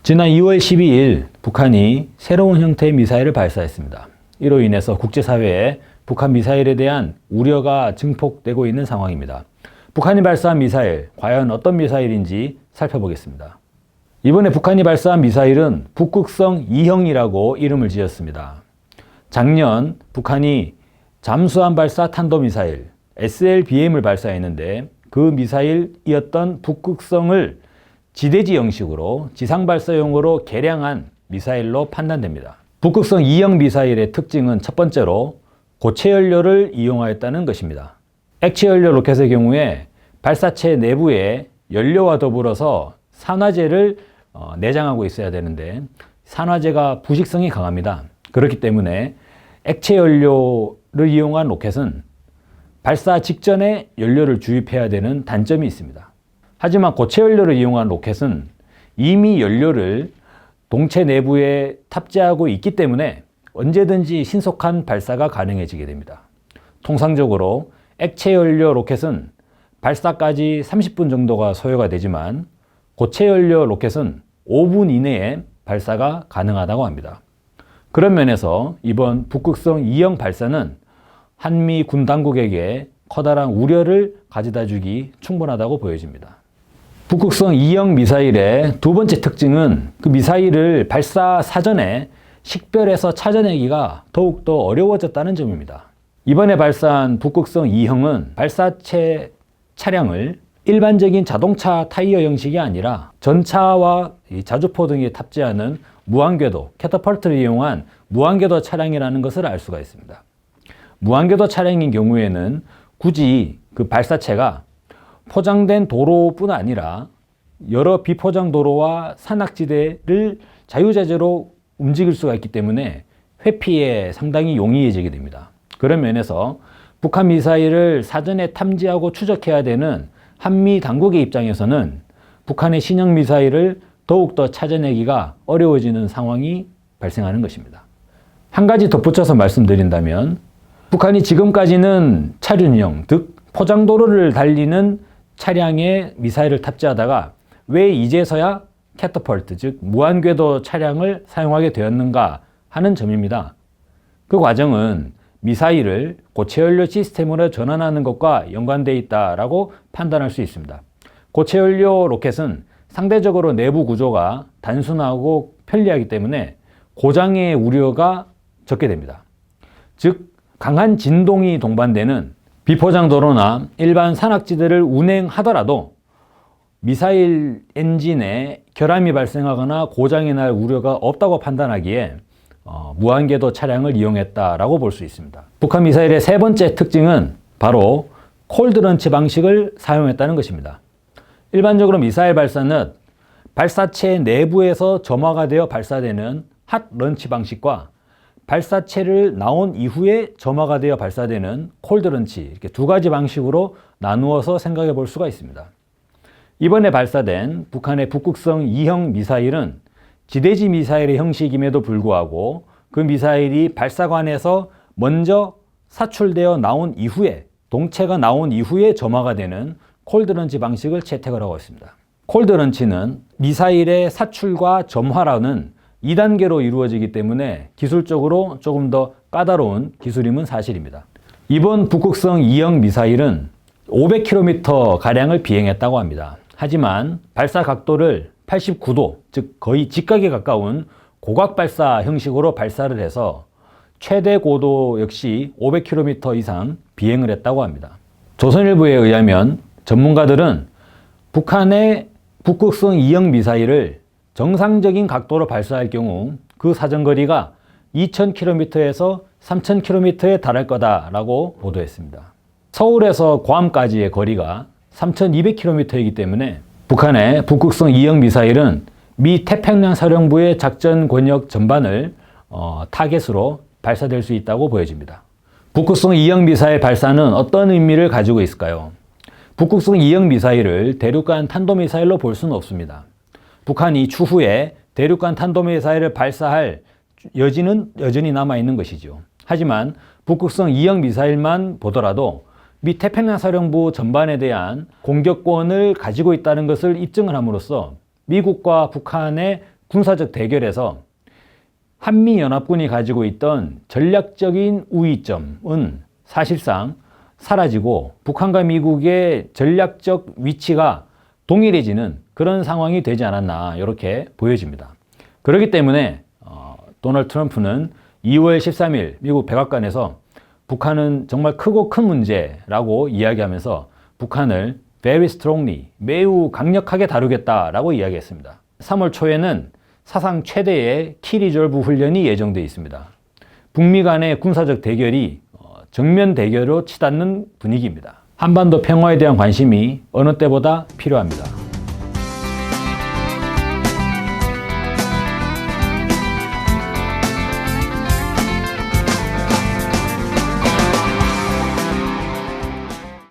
지난 2월 12일 북한이 새로운 형태의 미사일을 발사했습니다. 이로 인해서 국제사회에 북한 미사일에 대한 우려가 증폭되고 있는 상황입니다. 북한이 발사한 미사일, 과연 어떤 미사일인지 살펴보겠습니다. 이번에 북한이 발사한 미사일은 북극성 2형이라고 이름을 지었습니다. 작년 북한이 잠수함 발사 탄도미사일 SLBM을 발사했는데 그 미사일이었던 북극성을 지대지 형식으로 지상 발사용으로 개량한 미사일로 판단됩니다. 북극성 2형 미사일의 특징은 첫 번째로 고체 연료를 이용하였다는 것입니다. 액체 연료 로켓의 경우에 발사체 내부에 연료와 더불어서 산화제를 내장하고 있어야 되는데 산화제가 부식성이 강합니다. 그렇기 때문에 액체 연료를 이용한 로켓은 발사 직전에 연료를 주입해야 되는 단점이 있습니다. 하지만 고체 연료를 이용한 로켓은 이미 연료를 동체 내부에 탑재하고 있기 때문에 언제든지 신속한 발사가 가능해지게 됩니다. 통상적으로 액체 연료 로켓은 발사까지 30분 정도가 소요가 되지만 고체 연료 로켓은 5분 이내에 발사가 가능하다고 합니다. 그런 면에서 이번 북극성 2형 발사는 한미 군 당국에게 커다란 우려를 가져다 주기 충분하다고 보여집니다. 북극성 2형 미사일의 두 번째 특징은 그 미사일을 발사 사전에 식별해서 찾아내기가 더욱더 어려워졌다는 점입니다. 이번에 발사한 북극성 2형은 발사체 차량을 일반적인 자동차 타이어 형식이 아니라 전차와 자주포 등에 탑재하는 무한궤도, 캐터펄트를 이용한 무한궤도 차량이라는 것을 알 수가 있습니다. 무한궤도 차량인 경우에는 굳이 그 발사체가 포장된 도로뿐 아니라 여러 비포장 도로와 산악지대를 자유자재로 움직일 수가 있기 때문에 회피에 상당히 용이해지게 됩니다. 그런 면에서 북한 미사일을 사전에 탐지하고 추적해야 되는 한미 당국의 입장에서는 북한의 신형 미사일을 더욱더 찾아내기가 어려워지는 상황이 발생하는 것입니다. 한 가지 덧붙여서 말씀드린다면 북한이 지금까지는 차륜형, 즉 포장도로를 달리는 차량에 미사일을 탑재하다가 왜 이제서야 캐터펄트, 즉 무한궤도 차량을 사용하게 되었는가 하는 점입니다. 그 과정은 미사일을 고체연료 시스템으로 전환하는 것과 연관되어 있다고 판단할 수 있습니다. 고체연료 로켓은 상대적으로 내부 구조가 단순하고 편리하기 때문에 고장의 우려가 적게 됩니다. 즉 강한 진동이 동반되는 비포장 도로나 일반 산악지대를 운행하더라도 미사일 엔진에 결함이 발생하거나 고장이 날 우려가 없다고 판단하기에 무한궤도 차량을 이용했다라고 볼 수 있습니다. 북한 미사일의 세 번째 특징은 바로 콜드런치 방식을 사용했다는 것입니다. 일반적으로 미사일 발사는 발사체 내부에서 점화가 되어 발사되는 핫런치 방식과 발사체를 나온 이후에 점화가 되어 발사되는 콜드런치, 이렇게 두 가지 방식으로 나누어서 생각해 볼 수가 있습니다. 이번에 발사된 북한의 북극성 2형 미사일은 지대지 미사일의 형식임에도 불구하고 그 미사일이 발사관에서 먼저 사출되어 나온 이후에, 동체가 나온 이후에 점화가 되는 콜드런치 방식을 채택을 하고 있습니다. 콜드런치는 미사일의 사출과 점화라는 2단계로 이루어지기 때문에 기술적으로 조금 더 까다로운 기술임은 사실입니다. 이번 북극성 2형 미사일은 500km 가량을 비행했다고 합니다. 하지만 발사 각도를 89도, 즉 거의 직각에 가까운 고각 발사 형식으로 발사를 해서 최대 고도 역시 500km 이상 비행을 했다고 합니다. 조선일보에 의하면 전문가들은 북한의 북극성 2형 미사일을 정상적인 각도로 발사할 경우 그 사정거리가 2000km에서 3000km에 달할 거다라고 보도했습니다. 서울에서 괌까지의 거리가 3200km이기 때문에 북한의 북극성 2형 미사일은 미 태평양 사령부의 작전 권역 전반을 타겟으로 발사될 수 있다고 보여집니다. 북극성 2형 미사일 발사는 어떤 의미를 가지고 있을까요? 북극성 2형 미사일을 대륙간 탄도미사일로 볼 수는 없습니다. 북한이 추후에 대륙간 탄도미사일을 발사할 여지는 여전히 남아있는 것이죠. 하지만 북극성 2형 미사일만 보더라도 미 태평양 사령부 전반에 대한 공격권을 가지고 있다는 것을 입증을 함으로써 미국과 북한의 군사적 대결에서 한미연합군이 가지고 있던 전략적인 우위점은 사실상 사라지고 북한과 미국의 전략적 위치가 동일해지는 그런 상황이 되지 않았나 이렇게 보여집니다. 그렇기 때문에 도널드 트럼프는 2월 13일 미국 백악관에서 북한은 정말 크고 큰 문제라고 이야기하면서 북한을 very strongly, 매우 강력하게 다루겠다라고 이야기했습니다. 3월 초에는 사상 최대의 키리졸브 훈련이 예정되어 있습니다. 북미 간의 군사적 대결이 정면 대결로 치닫는 분위기입니다. 한반도 평화에 대한 관심이 어느 때보다 필요합니다.